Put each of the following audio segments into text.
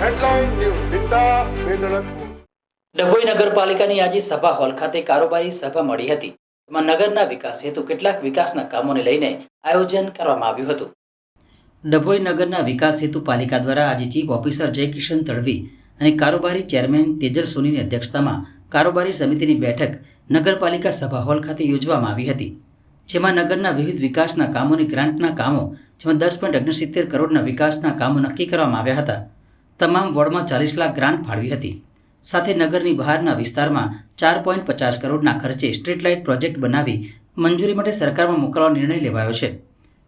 Headline news बिंदास बेधड़क। ડભોઈ નગરપાલિકાની આજે સભા હોલ ખાતે કારોબારી સભા મળી હતી. તેમાં નગરના વિકાસ હેતુ કેટલાક વિકાસના કામોને લઈને આયોજન કરવામાં આવ્યું હતું. ડભોઈ નગરના વિકાસ હેતુ પાલિકા દ્વારા આજે ચીફ ઓફિસર જયકિશન તડવી અને કારોબારી ચેરમેન તેજલ સોનીની અધ્યક્ષતામાં કારોબારી સમિતિની બેઠક નગરપાલિકા સભા હોલ ખાતે યોજવામાં આવી હતી. જેમાં નગરના વિવિધ વિકાસના કામોની ગ્રાન્ટના કામો જેમાં 10.69 કરોડના વિકાસના કામો નક્કી કરવામાં આવ્યા હતા. તમામ વોર્ડમાં 40 લાખ ગ્રાન્ટ ફાળવી હતી. સાથે નગરની બહારના વિસ્તારમાં 4.50 કરોડના ખર્ચે સ્ટ્રીટ લાઇટ પ્રોજેક્ટ બનાવી મંજૂરી માટે સરકારમાં મોકલવાનો નિર્ણય લેવાયો છે.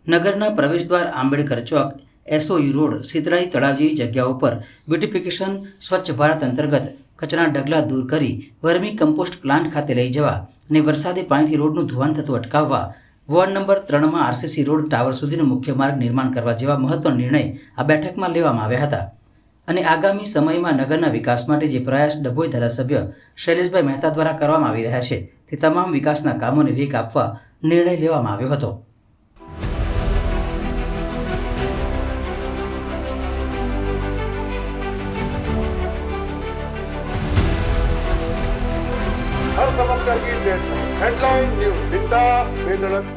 નગરના પ્રવેશદ્વાર આંબેડકર ચોક, એસઓયુ રોડ, સિતરાઈ તળાવ જેવી જગ્યાઓ પર બ્યુટિફિકેશન સ્વચ્છ ભારત અંતર્ગત કચરાના ઢગલા દૂર કરી વર્મી કમ્પોસ્ટ પ્લાન્ટ ખાતે લઈ જવા અને વરસાદી પાણીથી રોડનું ધોવાણ થતું અટકાવવા વોર્ડ નંબર 3માં આરસીસી રોડ ટાવર સુધીનું મુખ્ય માર્ગ નિર્માણ કરવા જેવા મહત્વનો નિર્ણય આ બેઠકમાં લેવામાં આવ્યા હતા. અને આગામી સમયમાં નગરના વિકાસ માટે જે પ્રયાસ ડભોઈ ધારાસભ્ય શૈલેષભાઈ મહેતા દ્વારા કરવામાં આવી રહ્યા છે તે તમામ વિકાસના કામોને વેગ આપવા નિર્ણય લેવામાં આવ્યો હતો. हर समस्या की डेट हेडलाइन न्यूज बिंदास बेधड़क।